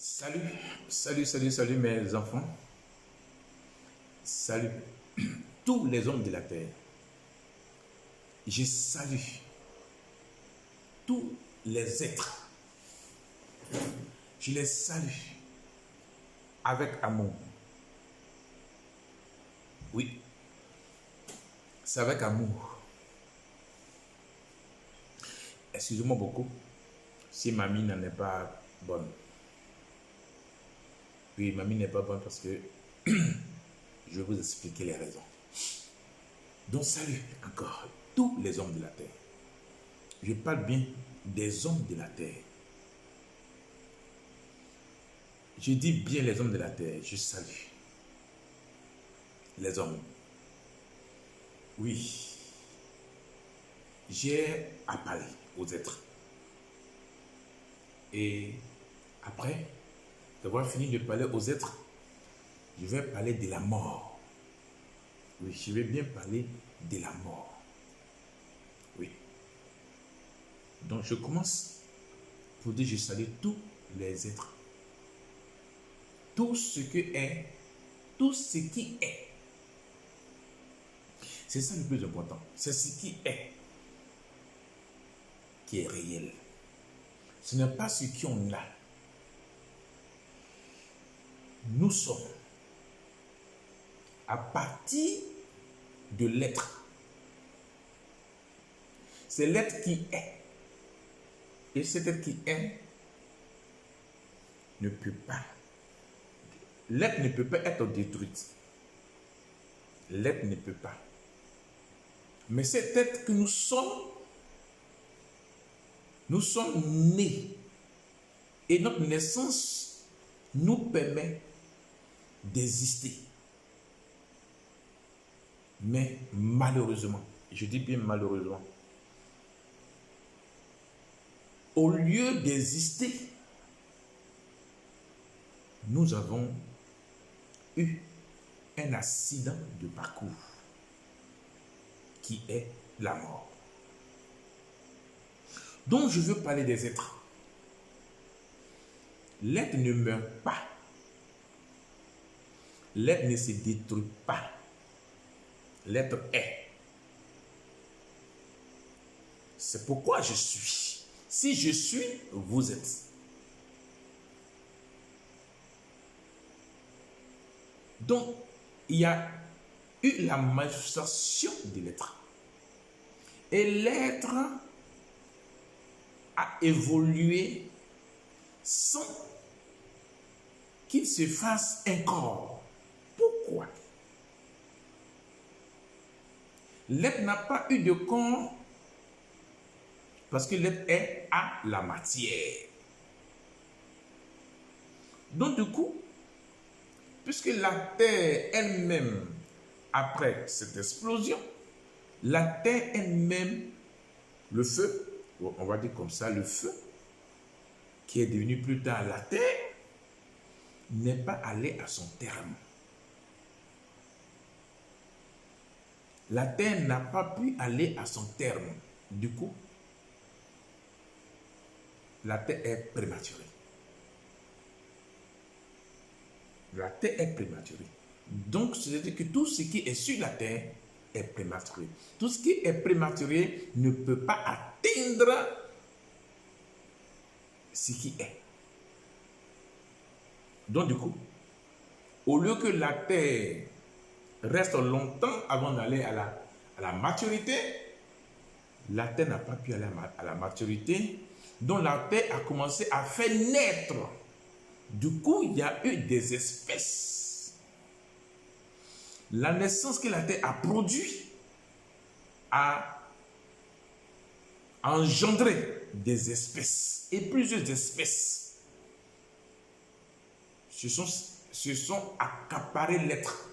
Salut, salut mes enfants. Salut tous les hommes de la terre. Je salue tous les êtres. Je les salue avec amour. Oui, c'est avec amour. Excusez-moi beaucoup si ma mine n'en est pas bonne. Oui, ma mine n'est pas bonne parce que je vais vous expliquer les raisons. Donc, salut encore tous les hommes de la terre. Je parle bien des hommes de la terre. Je dis bien les hommes de la terre. Je salue les hommes. Oui, j'ai à parler aux êtres. Et après d'avoir fini de parler aux êtres, je vais parler de la mort. Oui, je vais bien parler de la mort. Oui. Donc, je commence pour dire je salue tous les êtres. Tout ce que est, tout ce qui est. C'est ça le plus important. C'est ce qui est réel. Ce n'est pas ce qu'on a. Nous sommes à partir de l'être. C'est l'être qui est. Et cet être qui est ne peut pas. L'être ne peut pas être détruit. L'être ne peut pas. Mais cet être que nous sommes nés. Et notre naissance nous permet d'exister. Mais malheureusement, je dis bien malheureusement, au lieu d'exister, nous avons eu un accident de parcours qui est la mort. Donc je veux parler des êtres. L'être ne meurt pas. L'être ne se détruit pas. L'être est. C'est pourquoi je suis. Si je suis, vous êtes. Donc, il y a eu la manifestation de l'être. Et l'être a évolué sans qu'il se fasse un corps. Pourquoi? L'être n'a pas eu de corps parce que l'être est à la matière. Donc du coup, puisque la Terre elle-même, après cette explosion, la Terre elle-même, le feu, on va dire comme ça, le feu, qui est devenu plus tard la Terre, n'est pas allé à son terme. La Terre n'a pas pu aller à son terme. Du coup, la Terre est prématurée. La Terre est prématurée. Donc, c'est-à-dire que tout ce qui est sur la Terre est prématuré. Tout ce qui est prématuré ne peut pas atteindre ce qui est. Donc, du coup, au lieu que la Terre reste longtemps avant d'aller à la maturité, la Terre n'a pas pu aller à la maturité. Donc, la Terre a commencé à faire naître. Du coup, il y a eu des espèces. La naissance que la Terre a produit a engendré des espèces. Et plusieurs espèces se sont accaparées l'être.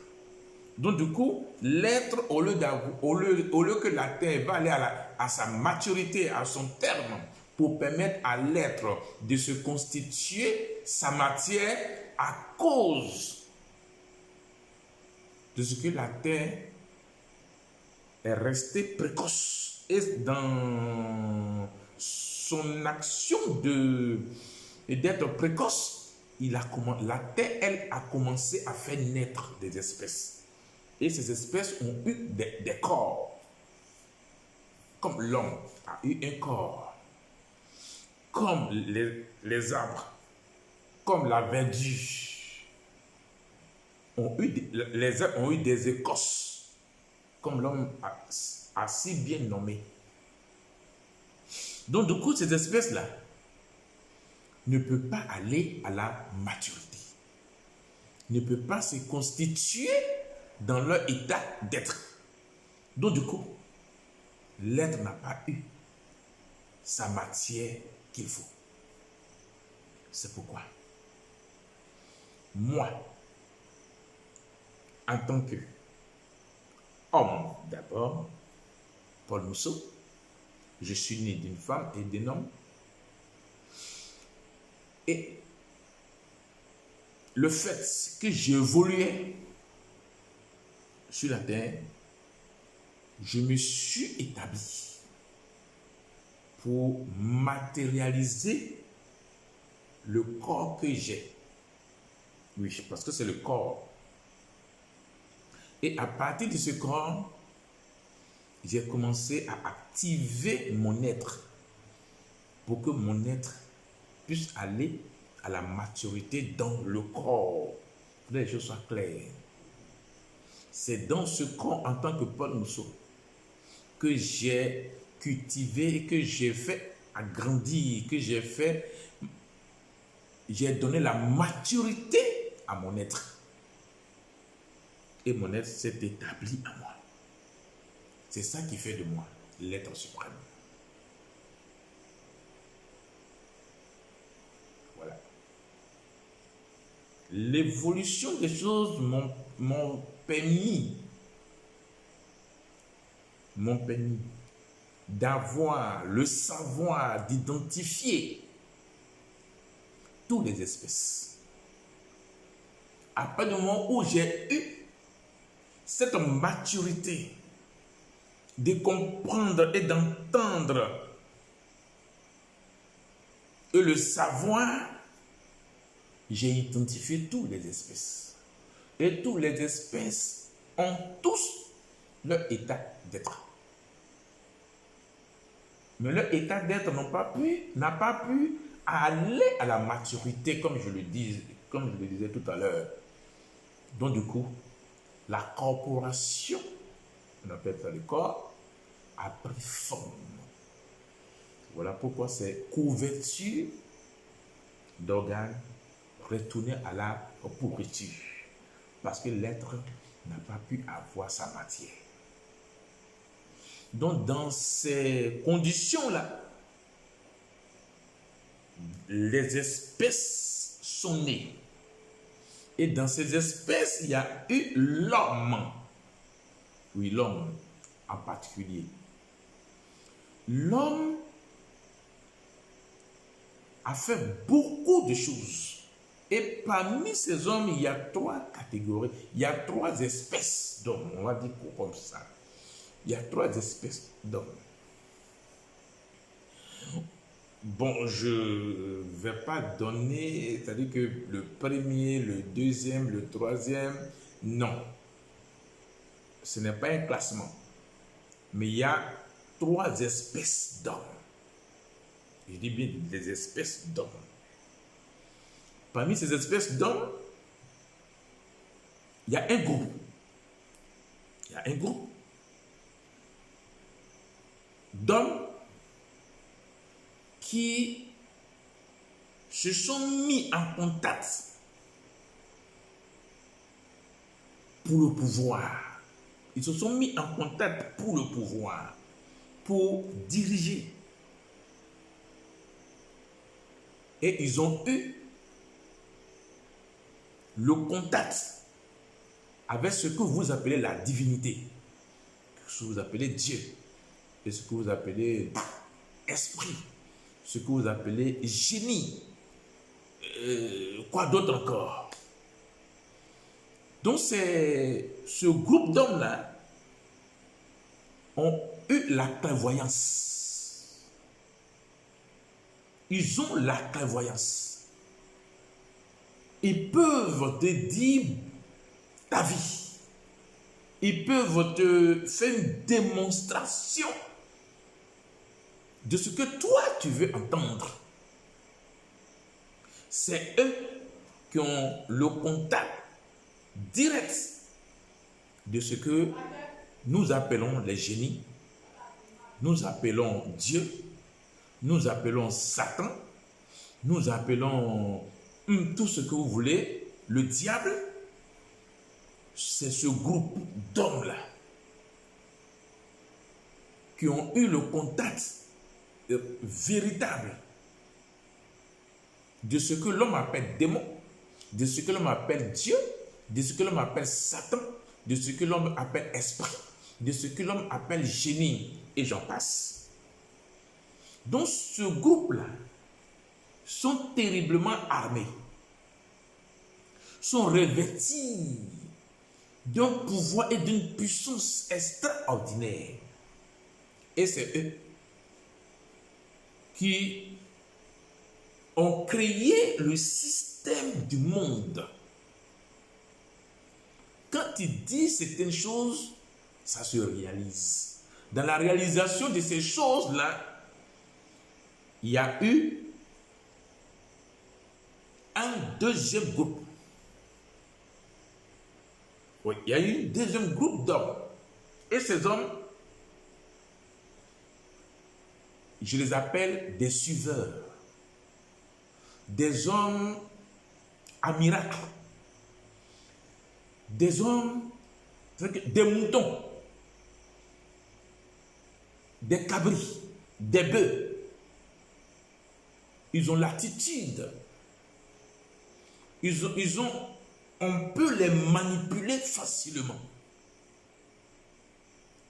Donc du coup, l'être, au lieu que la Terre va aller à sa maturité, à son terme, pour permettre à l'être de se constituer sa matière à cause de ce que la Terre est restée précoce. Et dans son action d'être précoce, la terre, elle, a commencé à faire naître des espèces. Et ces espèces ont eu des corps. Comme l'homme a eu un corps. Comme les arbres. Comme la verdure. Les arbres ont eu des écorces. Comme l'homme a si bien nommé. Donc, du coup, ces espèces-là ne peuvent pas aller à la maturité. Ne peuvent pas se constituer dans leur état d'être. Donc, du coup, l'être n'a pas eu sa matière qu'il faut. C'est pourquoi, moi, en tant que homme d'abord, Paul Mousseau, je suis né d'une femme et d'un homme. Et le fait que j'évoluais sur la terre, je me suis établi pour matérialiser le corps que j'ai. Oui, parce que c'est le corps. Et à partir de ce corps, j'ai commencé à activer mon être pour que mon être puisse aller à la maturité dans le corps. Pour que les choses soient claires. C'est dans ce corps, en tant que Paul Mousseau, que j'ai cultivé, que j'ai fait agrandir, que j'ai donné la maturité à mon être. Et mon être s'est établi en moi. C'est ça qui fait de moi l'être suprême. Voilà. L'évolution des choses m'ont permis d'avoir le savoir d'identifier toutes les espèces. À partir du moment où j'ai eu cette maturité de comprendre et d'entendre et le savoir, j'ai identifié toutes les espèces. Et toutes les espèces ont tous leur état d'être. Mais leur état d'être n'a pas pu aller à la maturité, comme je le disais tout à l'heure. Donc du coup, la corporation, on appelle ça le corps, a pris forme. Voilà pourquoi c'est couverture d'organes retourner à la pourriture. Parce que l'être n'a pas pu avoir sa matière. Donc dans ces conditions-là, les espèces sont nées. Et dans ces espèces, il y a eu l'homme. Oui, l'homme en particulier. L'homme a fait beaucoup de choses. Et parmi ces hommes, il y a 3 catégories. Il y a 3 espèces d'hommes. On va dire comme ça. Il y a 3 espèces d'hommes. Bon, je ne vais pas donner, c'est-à-dire que le premier, le deuxième, le troisième, non. Ce n'est pas un classement. Mais il y a 3 espèces d'hommes. Je dis bien des espèces d'hommes. Parmi ces espèces d'hommes, il y a un groupe. Il y a un groupe d'hommes qui se sont mis en contact pour le pouvoir. Ils se sont mis en contact pour le pouvoir, pour diriger. Et ils ont eu le contact avec ce que vous appelez la divinité, ce que vous appelez Dieu, et ce que vous appelez esprit, ce que vous appelez génie, quoi d'autre encore. Donc ce groupe d'hommes-là ont eu la clairvoyance. Ils ont la clairvoyance. Ils peuvent te dire ta vie. Ils peuvent te faire une démonstration de ce que toi tu veux entendre. C'est eux qui ont le contact direct de ce que nous appelons les génies, nous appelons Dieu, nous appelons Satan, nous appelons tout ce que vous voulez, le diable. C'est ce groupe d'hommes-là qui ont eu le contact véritable de ce que l'homme appelle démon, de ce que l'homme appelle Dieu, de ce que l'homme appelle Satan, de ce que l'homme appelle esprit, de ce que l'homme appelle génie, et j'en passe. Donc ce groupe-là sont terriblement armés, sont revêtis d'un pouvoir et d'une puissance extraordinaire. Et c'est eux qui ont créé le système du monde. Quand ils disent certaines choses, ça se réalise. Dans la réalisation de ces choses-là, il y a eu un deuxième groupe. Oui, il y a eu un deuxième groupe d'hommes. Et ces hommes, je les appelle des suiveurs. Des hommes à miracle. Des hommes, des moutons, des cabris, des bœufs. Ils ont l'attitude. On peut les manipuler facilement.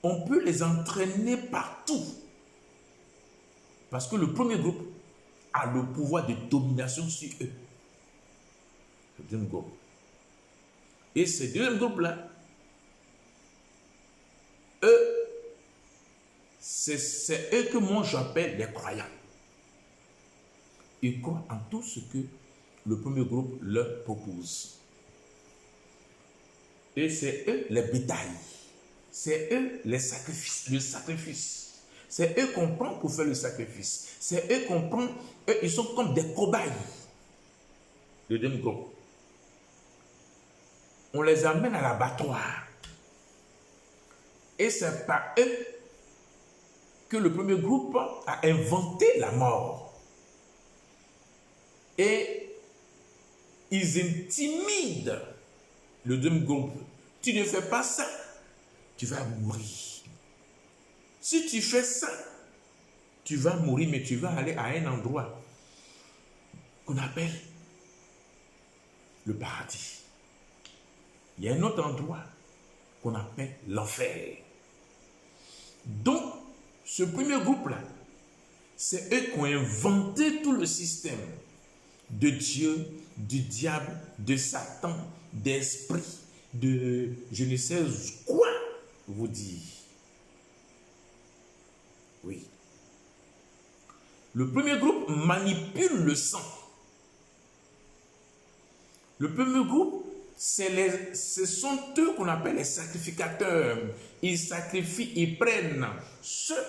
On peut les entraîner partout. Parce que le premier groupe a le pouvoir de domination sur eux. Le deuxième groupe. Et ces deux groupes-là, eux, c'est eux que moi j'appelle les croyants. Ils croient en tout ce que le premier groupe leur propose. Et c'est eux les bétails. C'est eux les sacrifices, le sacrifice. C'est eux qu'on prend pour faire le sacrifice. C'est eux qu'on prend, eux ils sont comme des cobayes. Le deuxième groupe. On les amène à l'abattoir. Et c'est par eux que le premier groupe a inventé la mort. Et ils intimident le deuxième groupe. Tu ne fais pas ça, tu vas mourir. Si tu fais ça, tu vas mourir, mais tu vas aller à un endroit qu'on appelle le paradis. Il y a un autre endroit qu'on appelle l'enfer. Donc, ce premier groupe-là, c'est eux qui ont inventé tout le système de Dieu, du diable, de Satan, d'esprit, de je ne sais quoi vous dire. Oui. Le premier groupe manipule le sang. Le premier groupe, ce sont eux qu'on appelle les sacrificateurs. Ils sacrifient, ils prennent ceux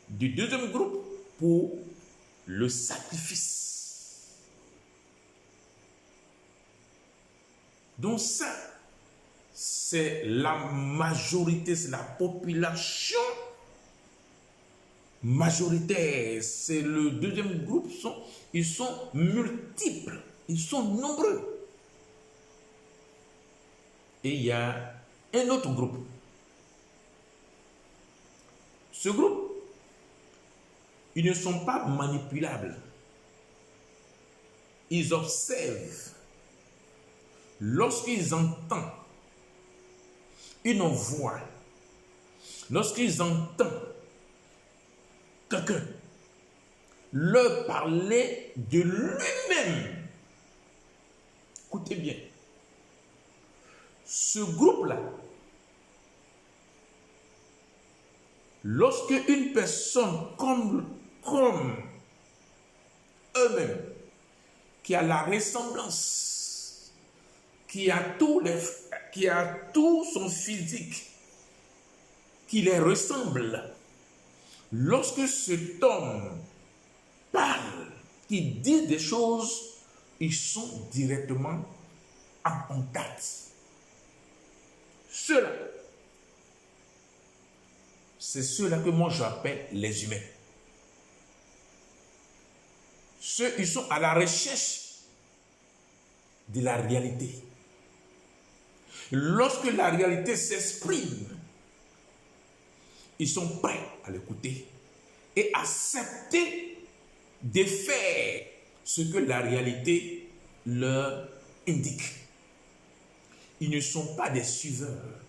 du deuxième groupe pour le sacrifice. Donc ça, c'est la majorité, c'est la population majoritaire. C'est le deuxième groupe, ils sont multiples, ils sont nombreux. Et il y a un autre groupe. Ce groupe, ils ne sont pas manipulables. Ils observent. Lorsqu'ils entendent une voix, lorsqu'ils entendent quelqu'un leur parler de lui-même, écoutez bien, ce groupe-là, lorsque une personne comme eux-mêmes, qui a la ressemblance qui a tout son physique, qui les ressemble, lorsque cet homme parle, qui dit des choses, ils sont directement en contact. Ceux-là, c'est ceux-là que moi j'appelle les humains. Ils sont à la recherche de la réalité. Lorsque la réalité s'exprime, ils sont prêts à l'écouter et accepter de faire ce que la réalité leur indique. Ils ne sont pas des suiveurs,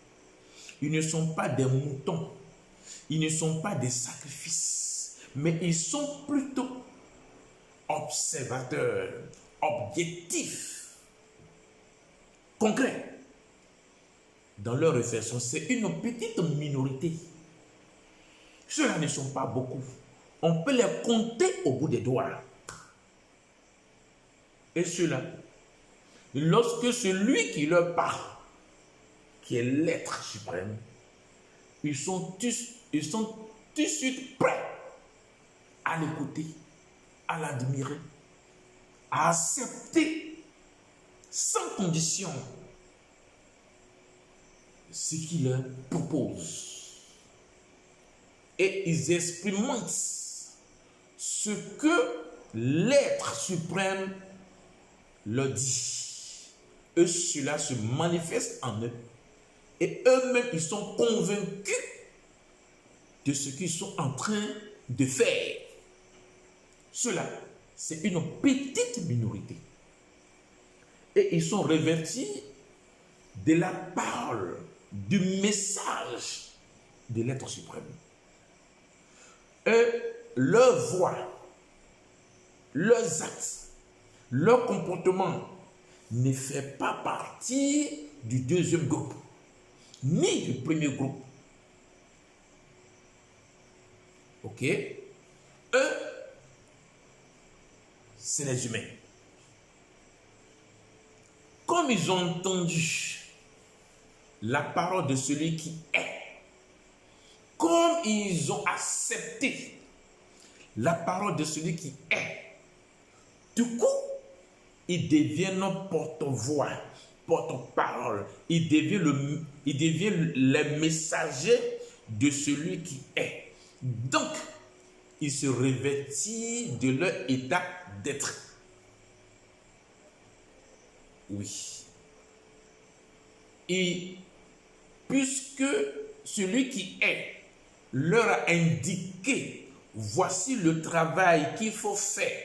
ils ne sont pas des moutons, ils ne sont pas des sacrifices, mais ils sont plutôt observateurs, objectifs, concrets. Dans leur réflexion, c'est une petite minorité. Ceux-là ne sont pas beaucoup. On peut les compter au bout des doigts. Et ceux-là, lorsque celui qui leur parle, qui est l'être suprême, ils sont tout de suite prêts à l'écouter, à l'admirer, à accepter sans condition ce qu'il leur propose. Et ils expérimentent ce que l'être suprême leur dit. Et cela se manifeste en eux. Et eux-mêmes, ils sont convaincus de ce qu'ils sont en train de faire. Cela, c'est une petite minorité. Et ils sont revêtus de la parole, du message de l'être suprême. Et leur voix, leurs actes, leur comportement ne fait pas partie du deuxième groupe, ni du premier groupe. Ok? Eux, c'est les humains. Comme ils ont entendu la parole de celui qui est, comme ils ont accepté la parole de celui qui est, du coup, ils deviennent porte-voix, porte-parole. Ils deviennent les messagers de celui qui est. Donc, ils se revêtissent de leur état d'être. Oui. Et puisque celui qui est leur a indiqué, voici le travail qu'il faut faire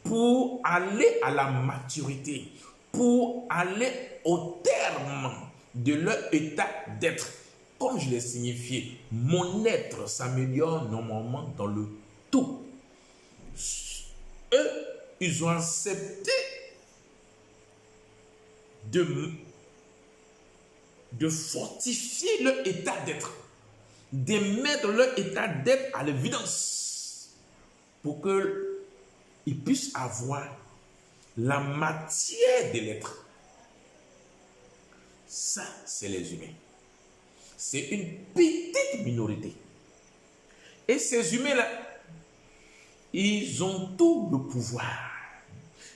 pour aller à la maturité, pour aller au terme de leur état d'être. Comme je l'ai signifié, mon être s'améliore normalement dans le tout. Eux, ils ont accepté de fortifier leur état d'être, de mettre leur état d'être à l'évidence pour qu'ils puissent avoir la matière de l'être. Ça, c'est les humains. C'est une petite minorité. Et ces humains-là, ils ont tout le pouvoir.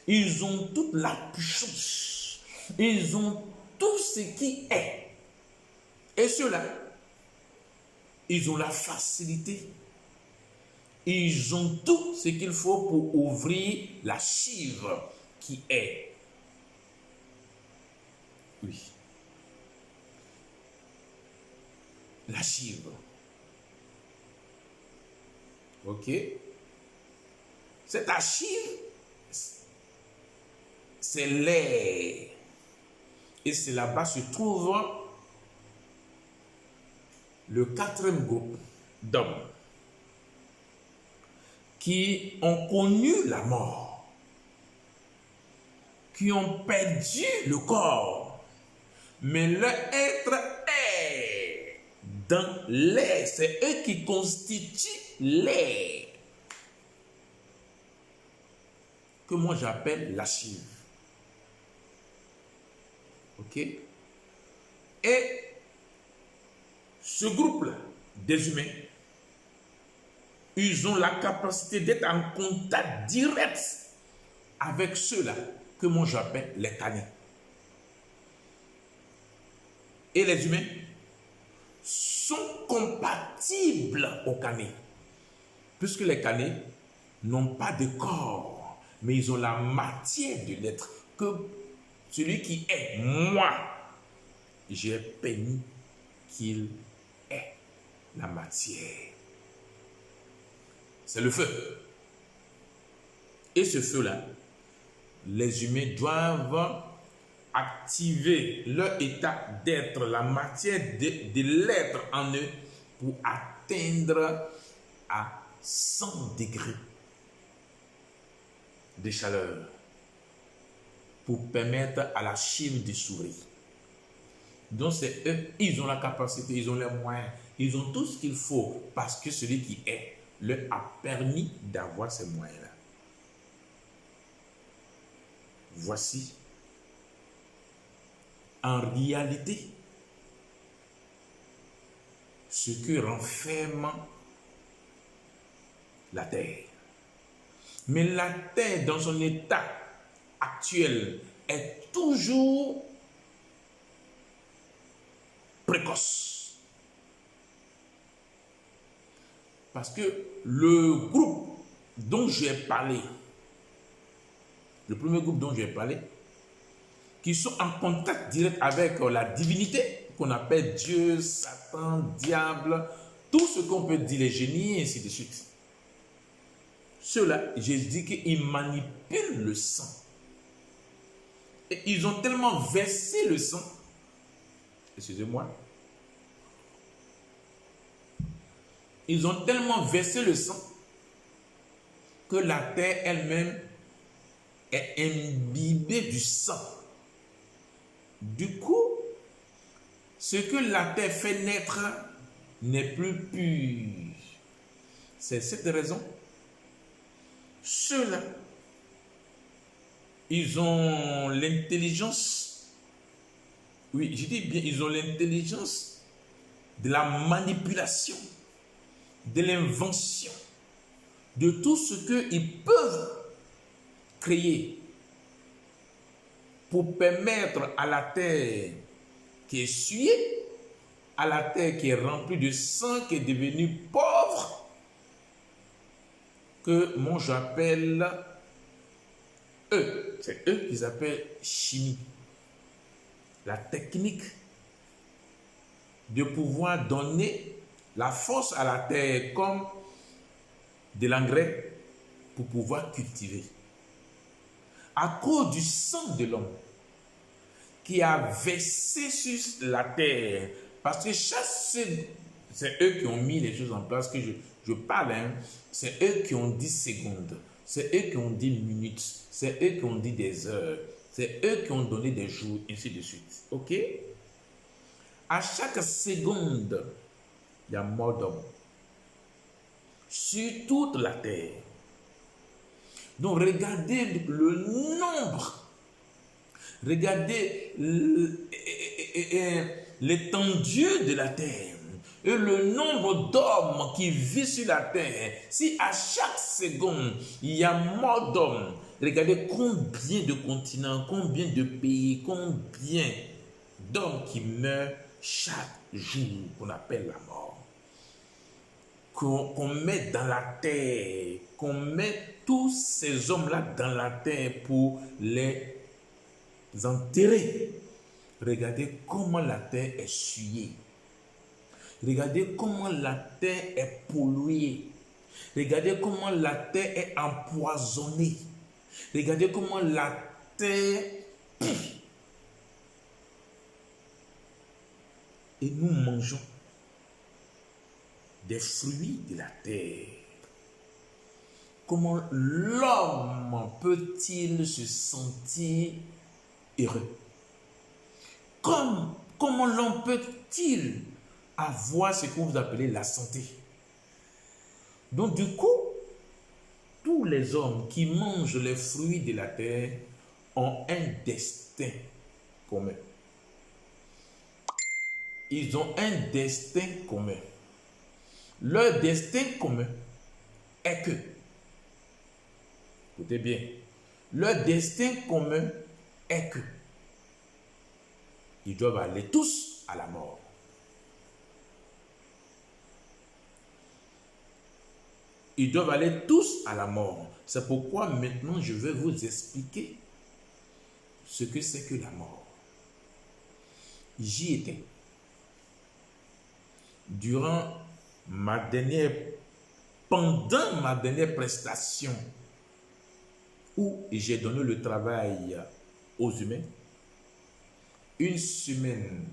Ils ont toute la puissance. Ils ont tout ce qui est. Et ceux-là, ils ont la facilité. Ils ont tout ce qu'il faut pour ouvrir la chive qui est. Oui. La chive. Ok. Cette archive, c'est l'air. Et c'est là-bas se trouve le quatrième groupe d'hommes qui ont connu la mort, qui ont perdu le corps, mais leur être est dans l'air. C'est eux qui constituent l'air, que moi j'appelle l'archive. Ok? Et ce groupe-là, des humains, ils ont la capacité d'être en contact direct avec ceux-là que moi j'appelle les canets. Et les humains sont compatibles aux canets, puisque les canets n'ont pas de corps, mais ils ont la matière de l'être, que celui qui est moi, j'ai permis qu'il ait la matière. C'est le feu. Et ce feu-là, les humains doivent activer leur état d'être, la matière de l'être en eux, pour atteindre à 100 degrés de chaleur, pour permettre à la chair de s'ouvrir. Donc c'est eux, ils ont la capacité, ils ont les moyens, ils ont tout ce qu'il faut, parce que celui qui est leur a permis d'avoir ces moyens-là. Voici, en réalité, ce que renferme la terre. Mais la terre, dans son état actuel, est toujours précoce. Parce que le groupe dont j'ai parlé, le premier groupe dont j'ai parlé, qui sont en contact direct avec la divinité, qu'on appelle Dieu, Satan, diable, tout ce qu'on peut dire, les génies, et ainsi de suite. Ceux-là, j'ai dit qu'ils manipulent le sang. Et ils ont tellement versé le sang, excusez-moi, ils ont tellement versé le sang que la terre elle-même est imbibée du sang. Du coup, ce que la terre fait naître n'est plus pur. C'est cette raison. Ceux-là, ils ont l'intelligence, oui, je dis bien, ils ont l'intelligence de la manipulation, de l'invention, de tout ce qu'ils peuvent créer pour permettre à la terre qui est souillée, à la terre qui est remplie de sang, qui est devenue pauvre, que moi j'appelle eux, c'est eux qu'ils appellent chimie. La technique de pouvoir donner la force à la terre comme de l'engrais pour pouvoir cultiver. À cause du sang de l'homme qui a versé sur la terre, parce que c'est eux qui ont mis les choses en place, que je parle, hein, c'est eux qui ont dit secondes, c'est eux qui ont dit minutes, c'est eux qui ont dit des heures, c'est eux qui ont donné des jours, ainsi de suite. Ok? À chaque seconde, il y a mort d'homme sur toute la terre. Donc regardez le nombre, regardez l'étendue de la terre et le nombre d'hommes qui vivent sur la terre. Si à chaque seconde il y a mort d'hommes, regardez combien de continents, combien de pays, combien d'hommes qui meurent chaque jour, qu'on appelle la mort. Qu'on met dans la terre, qu'on met tous ces hommes-là dans la terre pour les enterrer. Regardez comment la terre est souillée. Regardez comment la terre est polluée. Regardez comment la terre est empoisonnée. Regardez comment la terre... Et nous mangeons des fruits de la terre. Comment l'homme peut-il se sentir heureux? Comment l'homme peut-il avoir ce que vous appelez la santé? Donc du coup, tous les hommes qui mangent les fruits de la terre ont un destin commun. ils ont un destin commun. Leur destin commun est que, écoutez bien, leur destin commun est que ils doivent aller tous à la mort. Ils doivent aller tous à la mort. C'est pourquoi maintenant je vais vous expliquer ce que c'est que la mort. J'y étais. Pendant ma dernière prestation, où j'ai donné le travail aux humains, une semaine,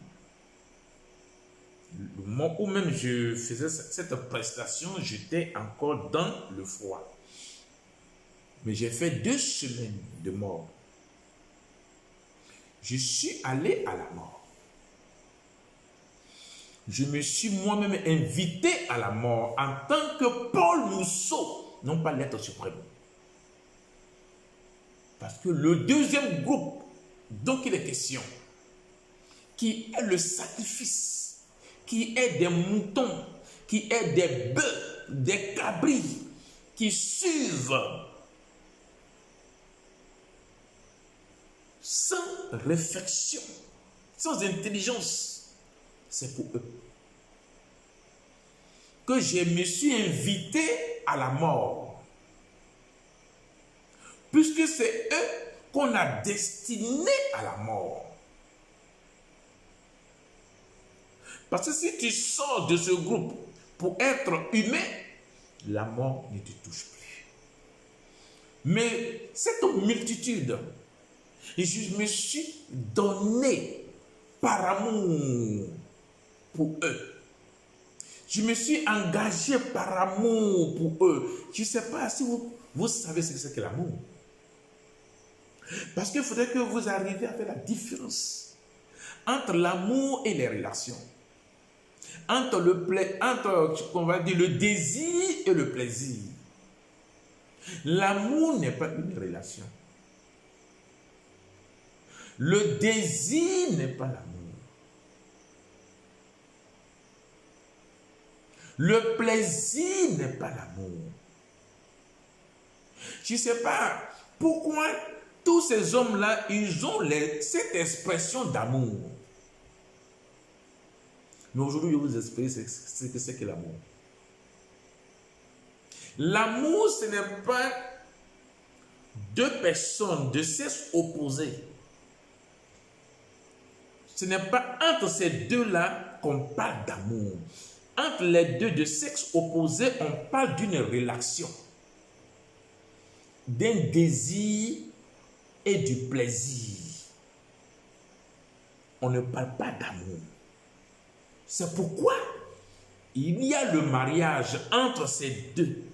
le moment où même je faisais cette prestation, j'étais encore dans le froid. Mais j'ai fait 2 semaines de mort. Je suis allé à la mort. Je me suis moi-même invité à la mort en tant que Paul Mousseau, non pas l'être suprême. Parce que le deuxième groupe dont il est question, qui est le sacrifice, qui est des moutons, qui est des bœufs, des cabris, qui suivent sans réflexion, sans intelligence, c'est pour eux que je me suis invité à la mort. Puisque c'est eux qu'on a destinés à la mort. Parce que si tu sors de ce groupe pour être humain, la mort ne te touche plus. Mais cette multitude, je me suis donné par amour pour eux. Je me suis engagé par amour pour eux. Je ne sais pas si vous savez ce que c'est que l'amour. Parce qu'il faudrait que vous arriviez à faire la différence entre l'amour et les relations. Entre on va dire, le désir et le plaisir. L'amour n'est pas une relation. Le désir n'est pas l'amour. Le plaisir n'est pas l'amour. Je ne sais pas pourquoi tous ces hommes-là, ils ont cette expression d'amour. Mais aujourd'hui, je vais vous expliquer ce que c'est que l'amour. L'amour, ce n'est pas 2 personnes de sexe opposé. Ce n'est pas entre ces deux-là qu'on parle d'amour. Entre les deux de sexe opposé, on parle d'une relation, d'un désir et du plaisir. On ne parle pas d'amour. C'est pourquoi il y a le mariage entre ces deux,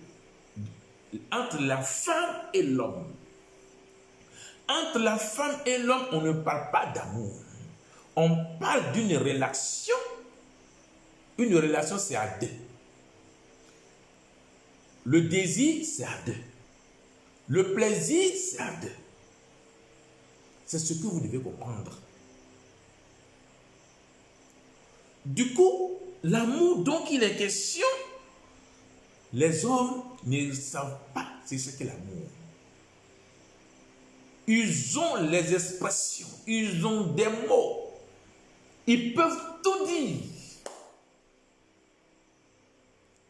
entre la femme et l'homme. Entre la femme et l'homme, on ne parle pas d'amour. On parle d'une relation. Une relation, c'est à 2. Le désir, c'est à 2. Le plaisir, c'est à 2. C'est ce que vous devez comprendre. Du coup, l'amour dont il est question, les hommes ne savent pas c'est ce qu'est l'amour. Ils ont les expressions, ils ont des mots. Ils peuvent tout dire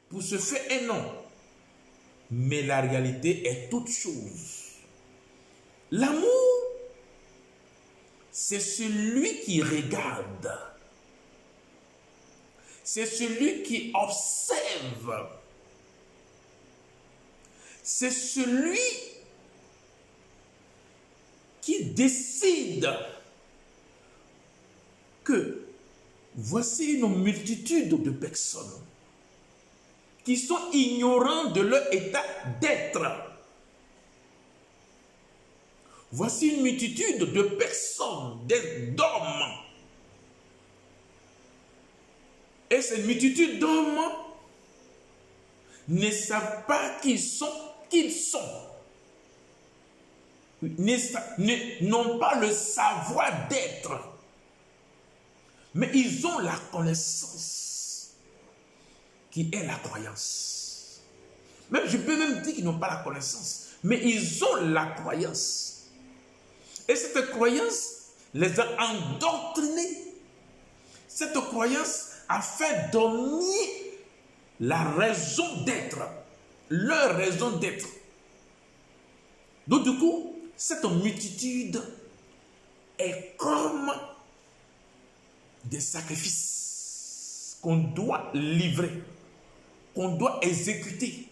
pour se faire un nom. Mais la réalité est toute chose. L'amour, c'est celui qui regarde. C'est celui qui observe. C'est celui qui décide que voici une multitude de personnes qui sont ignorants de leur état d'être. Voici une multitude de personnes, d'hommes. Et cette multitude d'hommes ne savent pas qui ils sont. N'ont pas le savoir d'être. Mais ils ont la connaissance qui est la croyance. Même, je peux même dire qu'ils n'ont pas la connaissance, mais ils ont la croyance. Et cette croyance les a endoctrinés. Cette croyance a fait dormir la raison d'être, leur raison d'être. Donc du coup, cette multitude est comme des sacrifices qu'on doit livrer, qu'on doit exécuter,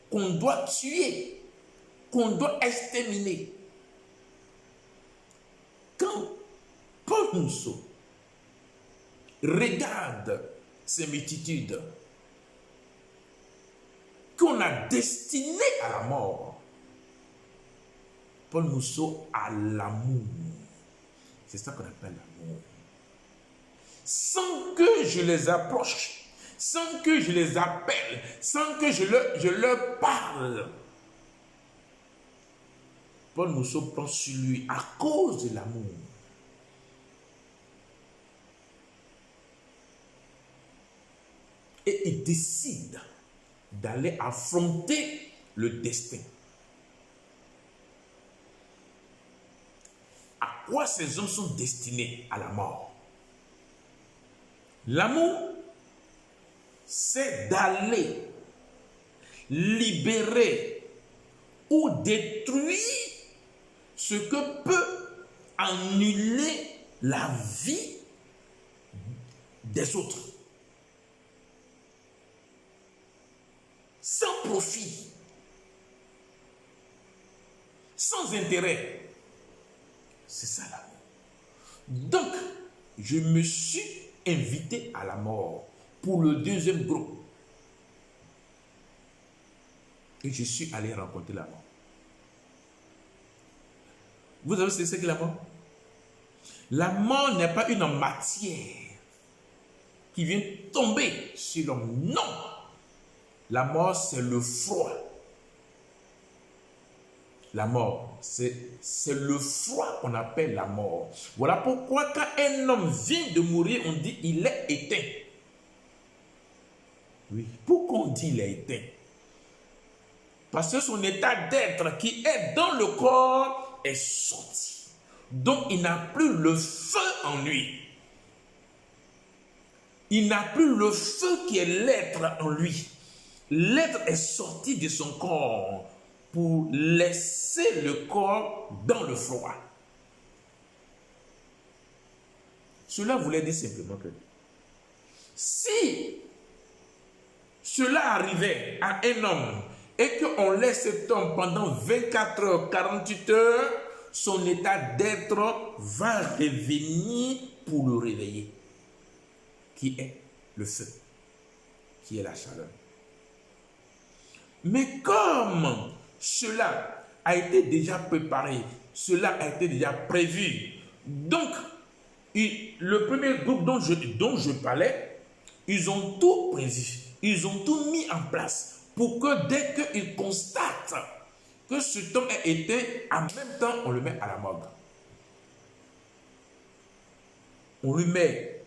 qu'on doit tuer, qu'on doit exterminer. Quand Paul Mousseau regarde ces multitudes qu'on a destinées à la mort, Paul Mousseau a l'amour. C'est ça qu'on appelle l'amour. Sans que je les approche, sans que je les appelle, sans que je leur parle, Paul Mousseau prend sur lui à cause de l'amour. Et il décide d'aller affronter le destin. À quoi ces hommes sont destinés? À la mort. L'amour, c'est d'aller libérer ou détruire ce que peut annuler la vie des autres. Sans profit, sans intérêt. C'est ça l'amour. Donc, je me suis invité à la mort pour le deuxième groupe. Et je suis allé rencontrer la mort. Vous savez ce que c'est que la mort? La mort n'est pas une matière qui vient tomber sur l'homme. Non! La mort, c'est le froid. La mort, c'est le froid qu'on appelle la mort. Voilà pourquoi quand un homme vient de mourir, on dit il est éteint. Oui, pourquoi on dit il est éteint? Parce que son état d'être qui est dans le corps est sorti. Donc il n'a plus le feu en lui. Il n'a plus le feu qui est l'être en lui. L'être est sorti de son corps pour laisser le corps dans le froid. Cela voulait dire simplement que si cela arrivait à un homme et qu'on laisse cet homme pendant 24 heures, 48 heures, son état d'être va revenir pour le réveiller, qui est le feu, qui est la chaleur. Mais comme cela a été déjà préparé, cela a été déjà prévu, donc le premier groupe dont je parlais, ils ont tout prévu, ils ont tout mis en place pour que dès qu'ils constatent que cet homme est éteint, en même temps on le met à la morgue. On lui met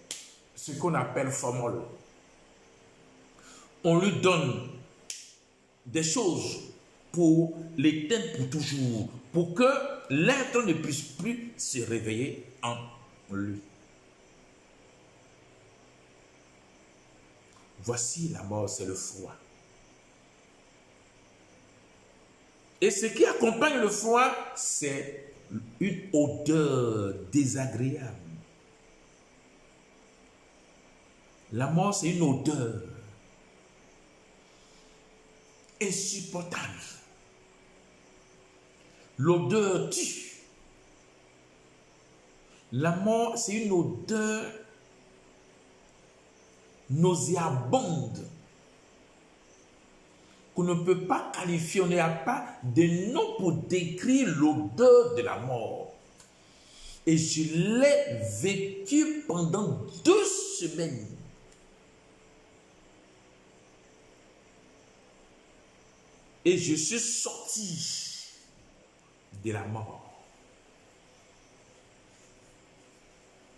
ce qu'on appelle formol. On lui donne des choses pour l'éteindre pour toujours, pour que l'être ne puisse plus se réveiller en lui. Voici la mort, c'est le froid. Et ce qui accompagne le froid, c'est une odeur désagréable. La mort, c'est une odeur insupportable. L'odeur tue. La mort, c'est une odeur nauséabonde qu'on ne peut pas qualifier, on n'a pas de nom pour décrire l'odeur de la mort. Et je l'ai vécu pendant 2 semaines. Et je suis sorti de la mort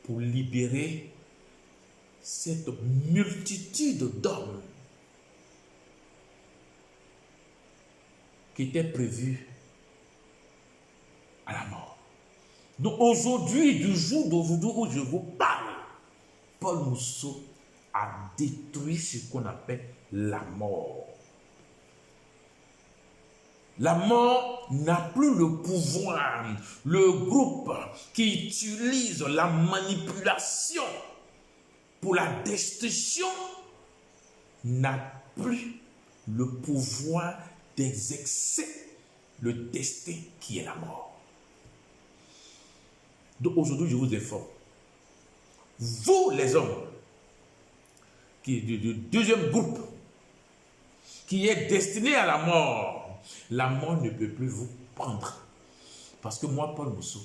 pour libérer cette multitude d'hommes qui étaient prévus à la mort. Donc aujourd'hui, du jour d'aujourd'hui où je vous parle, Paul Mousseau a détruit ce qu'on appelle la mort. La mort n'a plus le pouvoir. Le groupe qui utilise la manipulation pour la destruction n'a plus le pouvoir d'exercer le destin qui est la mort. Donc aujourd'hui, je vous informe. Vous, les hommes, qui est du deuxième groupe, qui est destiné à la mort ne peut plus vous prendre. Parce que moi, Paul Mousseau,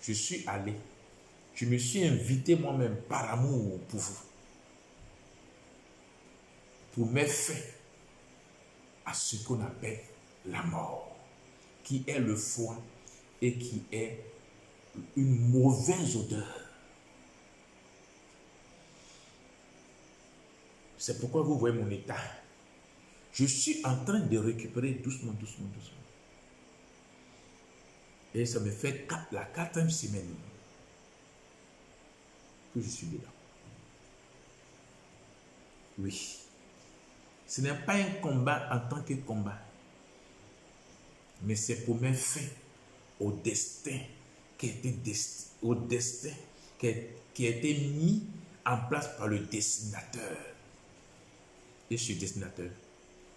je suis allé, je me suis invité moi-même par amour pour vous, pour mettre fin à ce qu'on appelle la mort, qui est le foie et qui est une mauvaise odeur. C'est pourquoi vous voyez mon état. Je suis en train de récupérer doucement, doucement, doucement. Et ça me fait la 4e semaine que je suis dedans. Oui. Ce n'est pas un combat en tant que combat. Mais c'est pour mettre fin au destin qui a été mis en place par le dessinateur. Et ce dessinateur,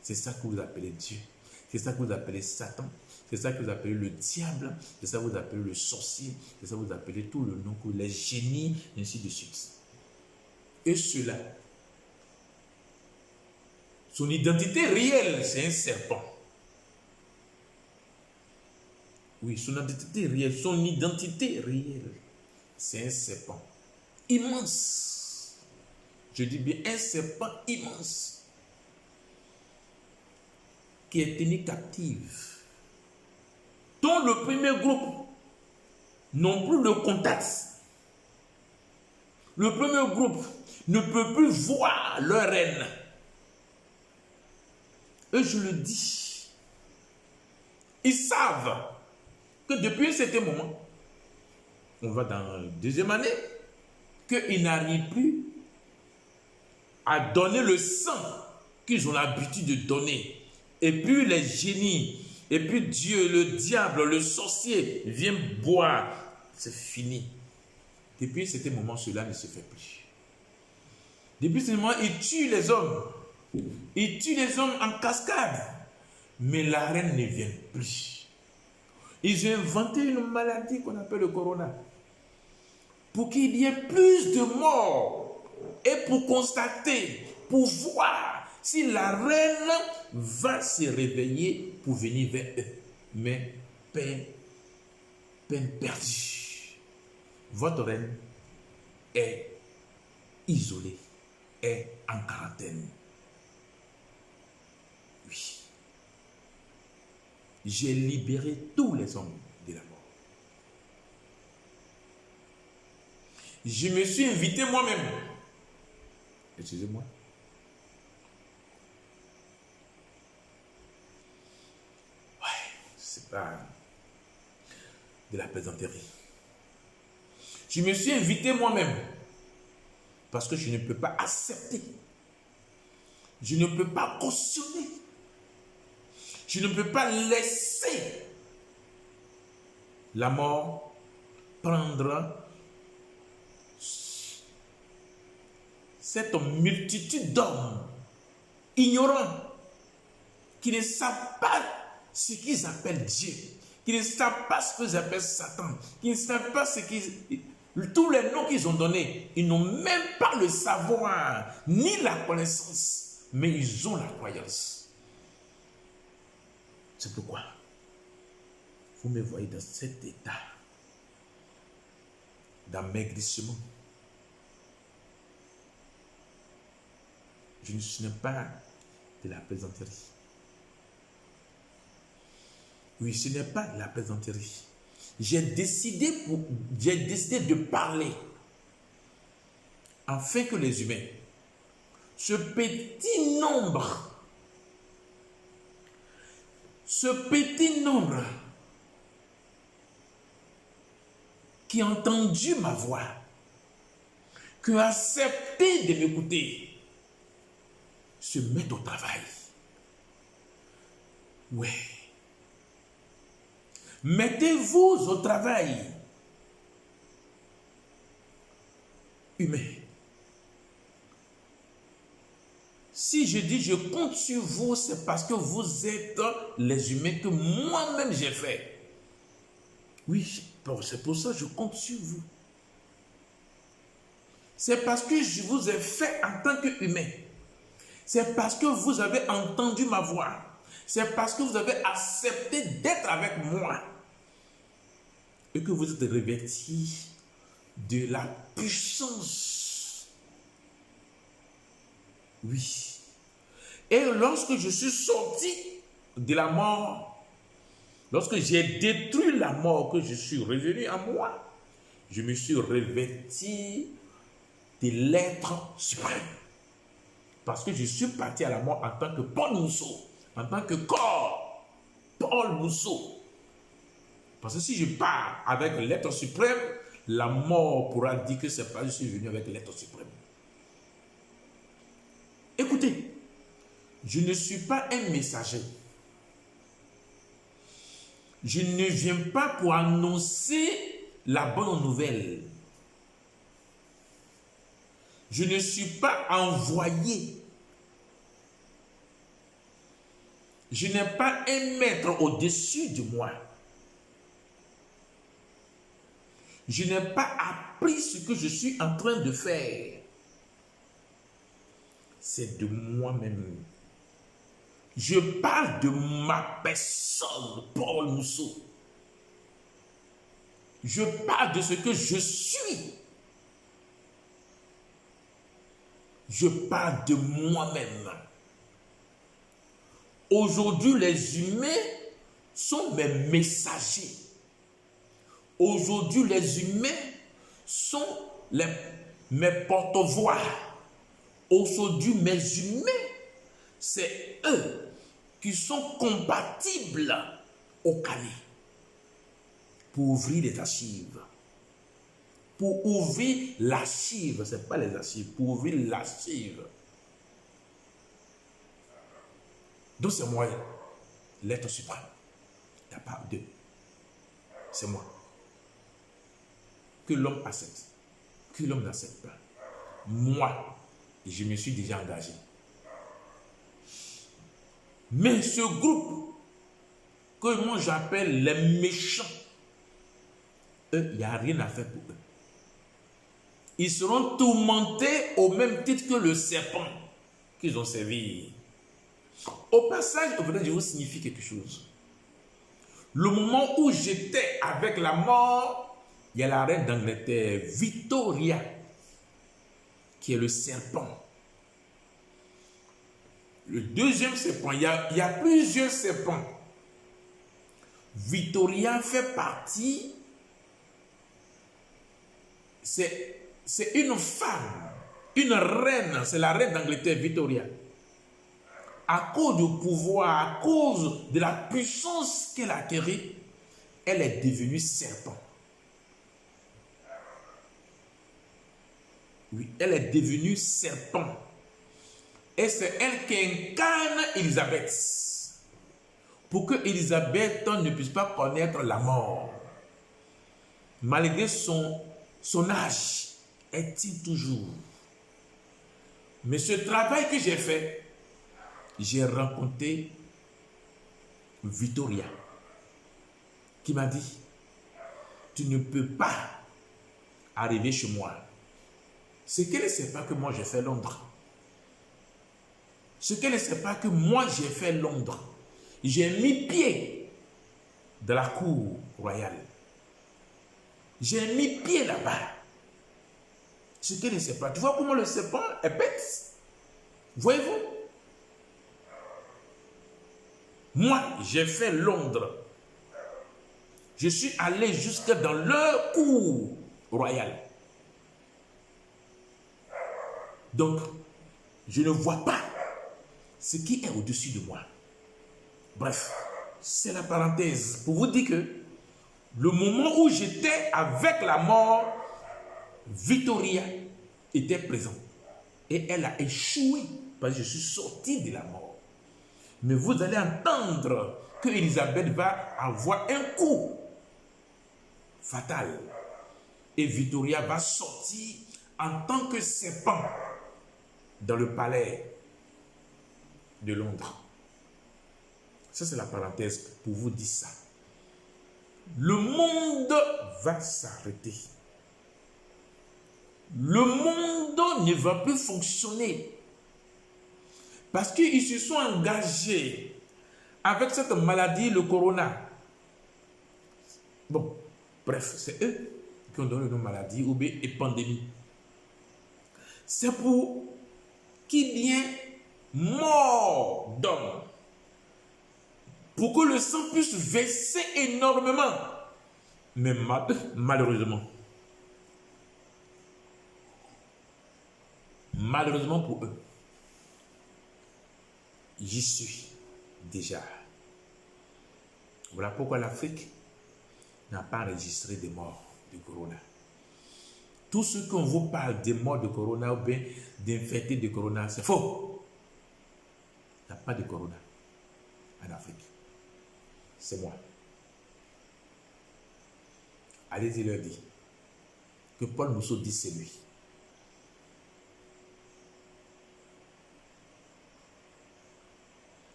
c'est ça que vous appelez Dieu. C'est ça que vous appelez Satan. C'est ça que vous appelez le diable. C'est ça que vous appelez le sorcier. C'est ça que vous appelez tout le nom, les génies, ainsi de suite. Et cela, son identité réelle, c'est un serpent. Oui, son identité réelle, c'est un serpent immense. Je dis bien un serpent immense qui est tenu captive, dont le premier groupe n'ont plus le contact. Le premier groupe ne peut plus voir leur reine. Et je le dis, ils savent que depuis un certain moment, on va dans la 2e année, qu'ils n'arrivent plus à donner le sang qu'ils ont l'habitude de donner. Et puis les génies, et puis Dieu, le diable, le sorcier viennent boire. C'est fini. Depuis cet moment, cela ne se fait plus. Depuis ce moment, ils tuent les hommes. Ils tuent les hommes en cascade. Mais la reine ne vient plus. Ils ont inventé une maladie qu'on appelle le corona. Pour qu'il y ait plus de morts. Et pour constater, pour voir si la reine va se réveiller pour venir vers eux. Mais peine perdue. Votre reine est isolée, est en quarantaine. Oui. J'ai libéré tous les hommes de la mort. Je me suis invité moi-même. Excusez-moi. C'est pas de la plaisanterie. Je me suis invité moi-même parce que je ne peux pas accepter. Je ne peux pas cautionner. Je ne peux pas laisser la mort prendre cette multitude d'hommes ignorants qui ne savent pas ce qu'ils appellent Dieu, qui ne savent pas ce qu'ils appellent Satan, qui ne savent pas tous les noms qu'ils ont donnés. Ils n'ont même pas le savoir, ni la connaissance, mais ils ont la croyance. C'est pourquoi vous me voyez dans cet état d'amaigrissement. Je ne suis pas de la plaisanterie. Oui, ce n'est pas de la plaisanterie. J'ai décidé de parler afin que les humains, ce petit nombre qui a entendu ma voix, qui a accepté de m'écouter, se mettent au travail. Ouais. Mettez-vous au travail. Humain. Si je dis je compte sur vous, c'est parce que vous êtes les humains que moi-même j'ai fait. Oui, c'est pour ça que je compte sur vous. C'est parce que je vous ai fait en tant qu'humain. C'est parce que vous avez entendu ma voix. C'est parce que vous avez accepté d'être avec moi. Et que vous êtes revêtis de la puissance. Oui. Et lorsque je suis sorti de la mort, lorsque j'ai détruit la mort, que je suis revenu à moi, je me suis revêti de l'être suprême. Parce que je suis parti à la mort en tant que Paul Mousseau, en tant que corps, Paul Mousseau. Parce que si je pars avec l'être suprême, la mort pourra dire que c'est pas je suis venu avec l'être suprême. Écoutez, je ne suis pas un messager. Je ne viens pas pour annoncer la bonne nouvelle. Je ne suis pas envoyé. Je n'ai pas un maître au-dessus de moi. Je n'ai pas appris ce que je suis en train de faire. C'est de moi-même. Je parle de ma personne, Paul Mousseau. Je parle de ce que je suis. Je parle de moi-même. Aujourd'hui, les humains sont mes messagers. Aujourd'hui, les humains sont mes porte-voix. Aujourd'hui, mes humains, c'est eux qui sont compatibles au Kali pour ouvrir les archives. Pour ouvrir l'archive, ce n'est pas les archives, pour ouvrir l'archive. Donc c'est moi, l'être suprême. Il n'y a pas deux. C'est moi. Que l'homme accepte, que l'homme n'accepte pas. Moi, je me suis déjà engagé. Mais ce groupe, que moi j'appelle les méchants, eux, il n'y a rien à faire pour eux. Ils seront tourmentés au même titre que le serpent qu'ils ont servi. Au passage, je voudrais vous signifier quelque chose. Le moment où j'étais avec la mort, il y a la reine d'Angleterre, Victoria, qui est le serpent. Le deuxième serpent, il y a plusieurs serpents. Victoria fait partie, c'est une femme, une reine, c'est la reine d'Angleterre, Victoria. À cause du pouvoir, à cause de la puissance qu'elle a acquérie, elle est devenue serpent. Oui, elle est devenue serpent. Et c'est elle qui incarne Élisabeth. Pour que Élisabeth ne puisse pas connaître la mort. Malgré son âge, elle tient toujours. Mais ce travail que j'ai fait, j'ai rencontré Victoria, qui m'a dit, tu ne peux pas arriver chez moi. Ce qu'elle ne sait pas que moi j'ai fait Londres. Ce qu'elle ne sait pas que moi j'ai fait Londres. J'ai mis pied dans la cour royale. J'ai mis pied là-bas. Ce qu'elle ne sait pas. Tu vois comment le serpent est bête? Voyez-vous? Moi, j'ai fait Londres. Je suis allé jusque dans leur cour royale. Donc, je ne vois pas ce qui est au-dessus de moi. Bref, c'est la parenthèse pour vous dire que le moment où j'étais avec la mort, Victoria était présente. Et elle a échoué parce que je suis sorti de la mort. Mais vous allez entendre que Élisabeth va avoir un coup fatal. Et Victoria va sortir en tant que serpent dans le palais de Londres. Ça, c'est la parenthèse pour vous dire ça. Le monde va s'arrêter. Le monde ne va plus fonctionner. Parce qu'ils se sont engagés avec cette maladie, le corona. Bon, bref, c'est eux qui ont donné le nom maladie ou bien pandémie. C'est pour qu'il y ait mort d'hommes. Pour que le sang puisse verser énormément. Mais malheureusement pour eux, j'y suis déjà. Voilà pourquoi l'Afrique n'a pas enregistré des morts de corona. Tout ce qu'on vous parle des morts de corona ou bien d'infectés de corona, c'est faux. Il n'y a pas de corona en Afrique. C'est moi. Allez-y leur dire que Paul Mousseau dit c'est lui.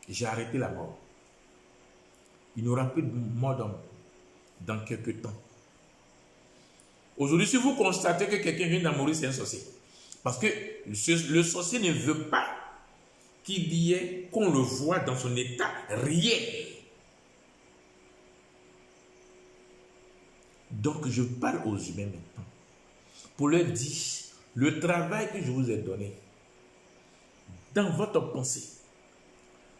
J'ai arrêté la mort. Il n'y aura plus de mort dans quelques temps. Aujourd'hui, si vous constatez que quelqu'un vient d'en mourir, c'est un sorcier. Parce que le sorcier ne veut pas qu'il y ait, qu'on le voit dans son état réel. Donc, je parle aux humains maintenant pour leur dire le travail que je vous ai donné dans votre pensée.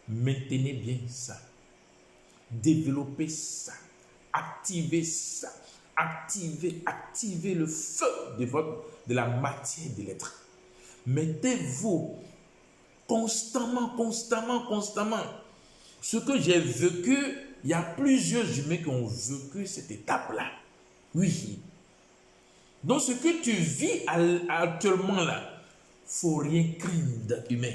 Maintenez bien ça. Développez ça. Activez ça. Activez le feu de la matière de l'être. Mettez-vous constamment. Ce que j'ai vécu, il y a plusieurs humains qui ont vécu cette étape-là. Oui. Donc ce que tu vis actuellement là, il ne faut rien craindre humain.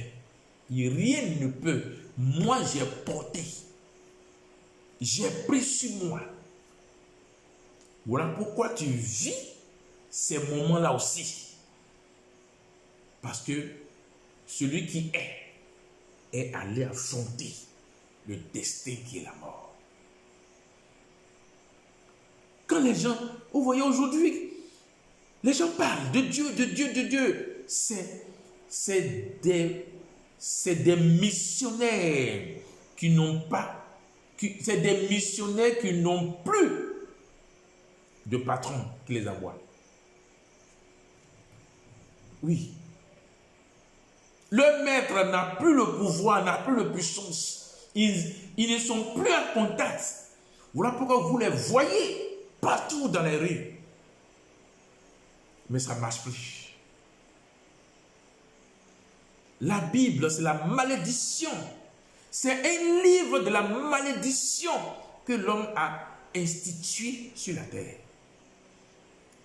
Rien ne peut. Moi j'ai porté. J'ai pris sur moi. Voilà pourquoi tu vis ces moments-là aussi. Parce que celui qui est allé affronter le destin qui est la mort. Quand les gens, vous voyez aujourd'hui, les gens parlent de Dieu. C'est des missionnaires qui n'ont pas, c'est des missionnaires qui n'ont plus de patron qui les envoie. Oui. Le maître n'a plus le pouvoir, n'a plus la puissance. Ils ne sont plus en contact. Voilà pourquoi vous les voyez partout dans les rues. Mais ça ne marche plus. La Bible, c'est la malédiction. C'est un livre de la malédiction que l'homme a institué sur la terre.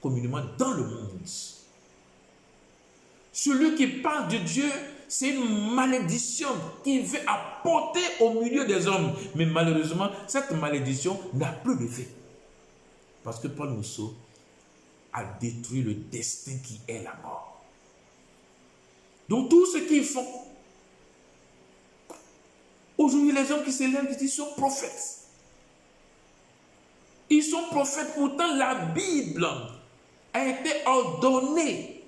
Communément dans le monde. Celui qui parle de Dieu, c'est une malédiction qu'il veut apporter au milieu des hommes. Mais malheureusement, cette malédiction n'a plus d'effet. Parce que Paul Mousseau a détruit le destin qui est la mort. Donc tout ce qu'ils font, aujourd'hui les hommes qui s'élèvent, ils sont prophètes. Ils sont prophètes, pourtant la Bible a été ordonnée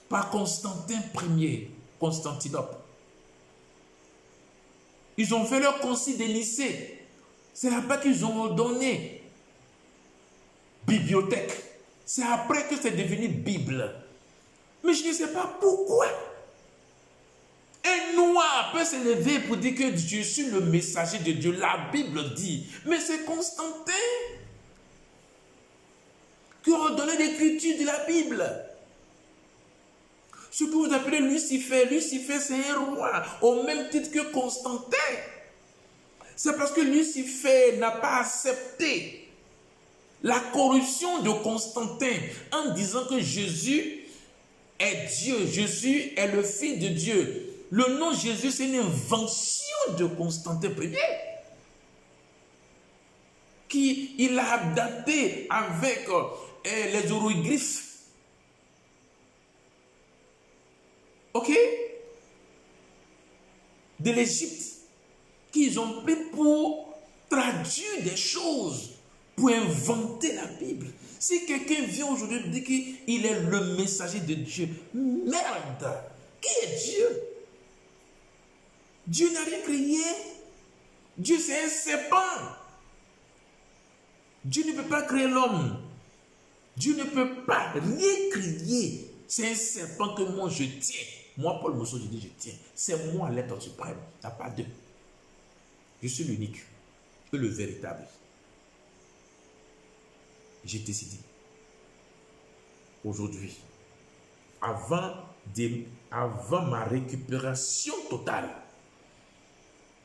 par Constantin Ier, Constantinople. Ils ont fait leur concile de Nicée. C'est là-bas qu'ils ont ordonné bibliothèque. C'est après que c'est devenu Bible. Mais je ne sais pas pourquoi. Un noir peut se lever pour dire que je suis le messager de Dieu. La Bible dit. Mais c'est Constantin. qui ordonnait l'écriture de la Bible. Ce que vous appelez Lucifer, Lucifer c'est un roi, au même titre que Constantin. C'est parce que Lucifer n'a pas accepté la corruption de Constantin en disant que Jésus est Dieu, Jésus est le Fils de Dieu. Le nom Jésus, c'est une invention de Constantin Ier, qu'il a adapté avec les hiéroglyphes. Ok? De l'Égypte, qu'ils ont pris pour traduire des choses, pour inventer la Bible. Si quelqu'un vient aujourd'hui et dit qu'il est le messager de Dieu, merde! Qui est Dieu? Dieu n'a rien créé. Dieu c'est un serpent. Dieu ne peut pas créer l'homme. Dieu ne peut pas rien créer. C'est un serpent que moi je tiens. Moi, Paul Mousseau, je dis je tiens. C'est moi l'être suprême. Il n'y a pas deux. Je suis l'unique et le véritable. J'ai décidé aujourd'hui, avant ma récupération totale,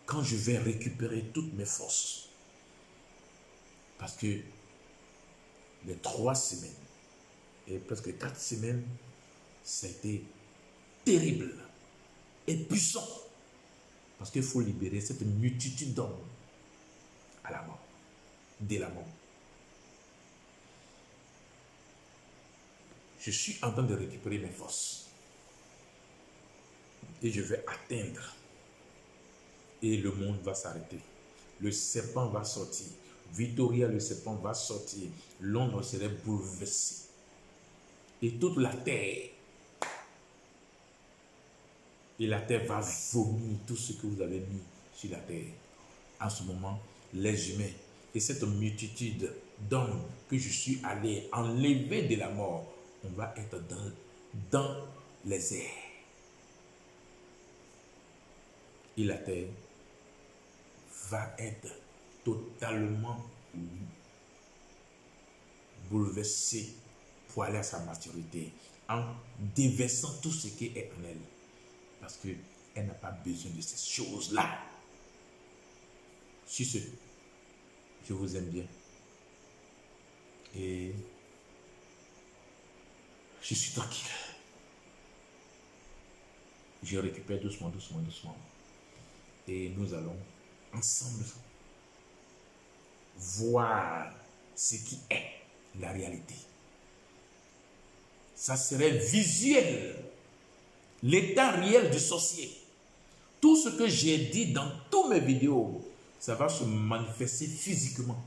quand je vais récupérer toutes mes forces, parce que les 3 semaines et presque 4 semaines, c'était terrible et puissant, parce qu'il faut libérer cette multitude d'hommes à la mort, dès la mort. Je suis en train de récupérer mes forces et je vais atteindre. Et le monde va s'arrêter. Le serpent va sortir. Victoria, le serpent va sortir. Londres serait bouleversé. Et toute la terre. Et la terre va vomir tout ce que vous avez mis sur la terre. En ce moment, les humains et cette multitude d'hommes que je suis allé enlever de la mort, on va être dans les airs. Et la terre va être totalement bouleversée pour aller à sa maturité en déversant tout ce qui est en elle. Parce qu'elle n'a pas besoin de ces choses-là. Sur ce, je vous aime bien. Et je suis tranquille. Je récupère doucement. Et nous allons ensemble voir ce qui est la réalité. Ça serait visuel. L'état réel du sorcier. Tout ce que j'ai dit dans toutes mes vidéos, ça va se manifester physiquement.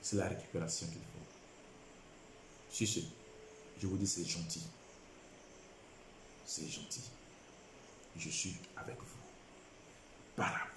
C'est la récupération qu'il faut. Sur ce, je vous dis c'est gentil. C'est gentil. Je suis avec vous. Par